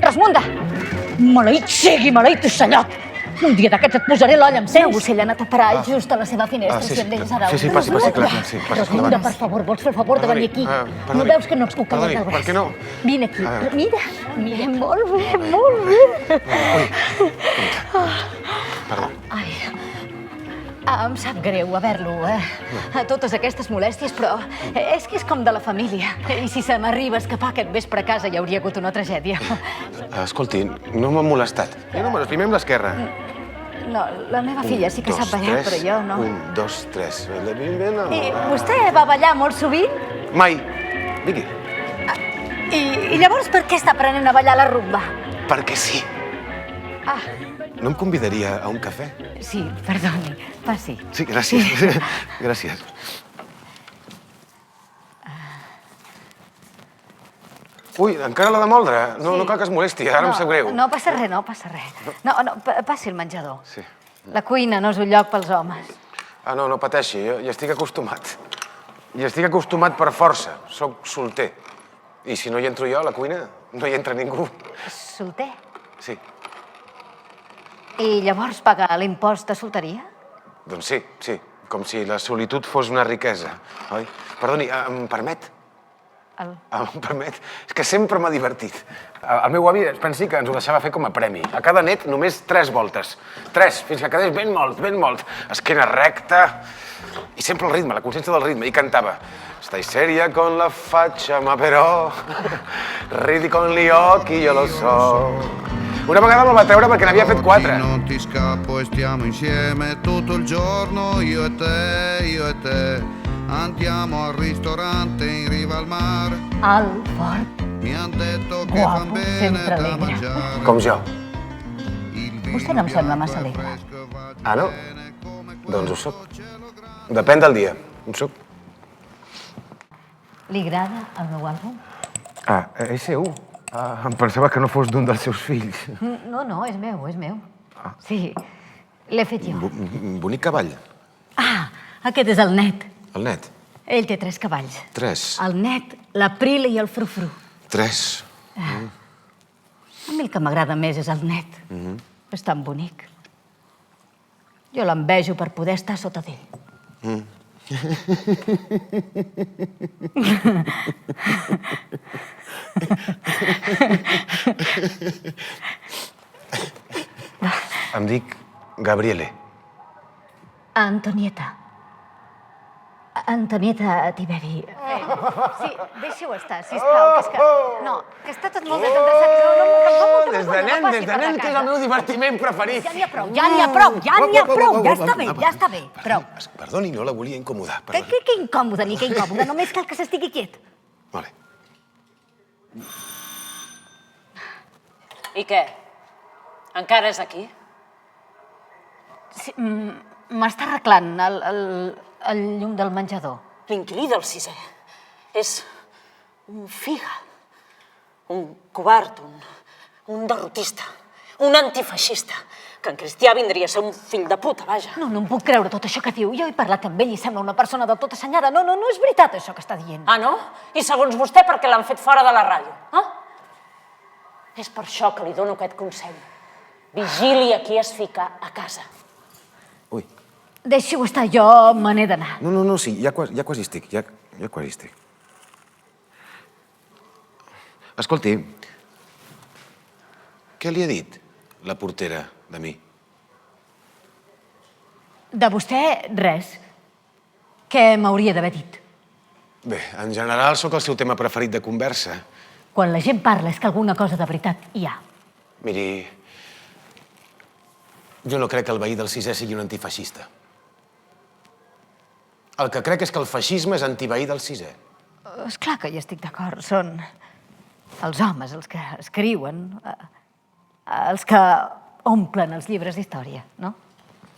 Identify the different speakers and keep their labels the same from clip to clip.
Speaker 1: Resmunda! Maleït sigui, maleït ocellot! Un dia d'aquests et posaré l'olla amb seny.
Speaker 2: L'ocell ha anat a parar just a la seva finestra.
Speaker 3: Sí,
Speaker 2: Si et deixes ara...
Speaker 3: sí, passi, clar. Sí, passi,
Speaker 2: Resmunda, per favor, vols fer el favor de venir aquí? No veus que no et puc callar el braç?
Speaker 3: Per què no?
Speaker 2: Vine aquí. Mira, molt bé, molt bé.
Speaker 3: Perdó.
Speaker 2: Ai, em sap greu haver-lo, a totes aquestes molèsties, però és que és com de la família. I si se m'arriba a escapar aquest vespre a casa hi hauria hagut una tragèdia.
Speaker 3: Escolti, no m'ha molestat. Jo números, primer amb l'esquerra.
Speaker 2: No, la meva filla sí que sap ballar, però jo no.
Speaker 3: 1, 2, 3.
Speaker 2: I vostè va ballar molt sovint?
Speaker 3: Mai. Vingui.
Speaker 2: I llavors per què està aprenent a ballar la rumba?
Speaker 3: Perquè sí.
Speaker 2: Ah,
Speaker 3: No em convidaria a un cafè?
Speaker 2: sí, perdoni, passi.
Speaker 3: Sí, gràcies. Gràcies. Ui, encara l'ha de moldre. No cal que es molesti, ara em sap greu.
Speaker 2: No passa res, no passa res. No, passi al menjador.
Speaker 3: Sí.
Speaker 2: La cuina no és un lloc pels homes.
Speaker 3: No pateixi, jo hi estic acostumat. Hi estic acostumat per força. Soc solter. I si no hi entro jo a la cuina, no hi entra ningú.
Speaker 2: Solter?
Speaker 3: Sí.
Speaker 2: I llavors paga l'impost de solteria?
Speaker 3: Doncs sí. Com si la solitud fos una riquesa, oi? Perdoni, em permet? Em permet? És que sempre m'ha divertit. El meu avi, pensi que ens ho deixava fer com a premi. A cada net només 3 voltes. 3, fins que quedés ben molt. Esquena recta. I sempre el ritme, la consciència del ritme. I cantava. Stai seria con la faccia, ma però ridi con gli occhi, io lo so. Una vegada me'l va treure perché n'havia fet 4.
Speaker 4: Non ti scappo e stiamo insieme tutto il giorno, io e te. Andiamo al ristorante in riva al mare.
Speaker 2: Alt, fort,
Speaker 4: Mi han detto che
Speaker 2: guapo,
Speaker 4: fan bene
Speaker 2: sempre
Speaker 4: da
Speaker 2: alegre.
Speaker 4: mangiare.
Speaker 3: Com jo.
Speaker 2: Vostè no em sembla massa alegre.
Speaker 3: Ah, no? Doncs ho soc. Depèn del dia. Ho soc.
Speaker 2: Li agrada el meu àlbum?
Speaker 3: És seu. Em pensava que no fos d'un dels seus fills.
Speaker 2: No, és meu. Sí, l'he fet jo.
Speaker 3: Bonic cavall.
Speaker 2: Aquest és el net.
Speaker 3: El net.
Speaker 2: Ell té 3 cavalls.
Speaker 3: 3.
Speaker 2: El net, la Prila i el Frufru.
Speaker 3: 3.
Speaker 2: A mi el que m'agrada més és el net. És tan bonic. Jo l'envejo per poder estar sota d'ell.
Speaker 3: Em dic Gabriele.
Speaker 2: Antonieta. Antonieta Tiberi. Sí, deixi-ho estar, sisplau. Que està tot molt desendreçat.
Speaker 3: Des de nen, que és el meu divertiment preferit.
Speaker 2: Ja n'hi ha prou. Ja està bé. Prou.
Speaker 3: Perdoni, no la volia incomodar.
Speaker 2: Que incòmode, ni que incòmode. Només cal que s'estigui quiet.
Speaker 3: Vale.
Speaker 5: I què? Encara és aquí?
Speaker 2: Sí, m'està arreglant el llum del menjador.
Speaker 5: L'inquilí del 6è és un figa, un covard, un derrotista, un antifeixista, que en Cristià vindria a ser un fill de puta, vaja.
Speaker 2: No em puc creure tot això que diu. Jo he parlat amb ell i sembla una persona del tot assenyada. No és veritat això que està dient.
Speaker 5: Ah, no? I segons vostè, per què l'han fet fora de la ràdio? És per això que li dono aquest consell. Vigili a qui es fica a casa.
Speaker 3: Ui.
Speaker 2: Deixi-ho estar, jo me n'he d'anar.
Speaker 3: No, sí, ja quasi estic. Ja quasi estic. Escolti, què li ha dit la portera de mi?
Speaker 2: De vostè, res. Què m'hauria d'haver dit?
Speaker 3: Bé, en general sóc el seu tema preferit de conversa.
Speaker 2: Quan la gent parla és que alguna cosa de veritat hi ha.
Speaker 3: Miri, jo no crec que el veí del 6è sigui un antifeixista. El que crec és que el feixisme és antiveí del 6è.
Speaker 2: Esclar que hi estic d'acord. Són els homes els que escriuen, els que omplen els llibres d'història, no?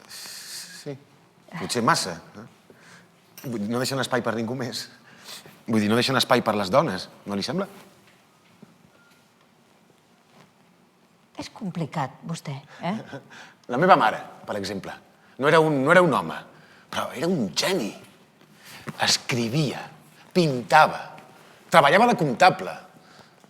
Speaker 3: Sí, potser massa. No deixen espai per ningú més. Vull dir, no deixen espai per les dones, no li sembla?
Speaker 2: És complicat, vostè, eh?
Speaker 3: La meva mare, per exemple, no era un home, però era un geni. Escrivia, pintava, treballava de comptable.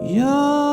Speaker 6: Io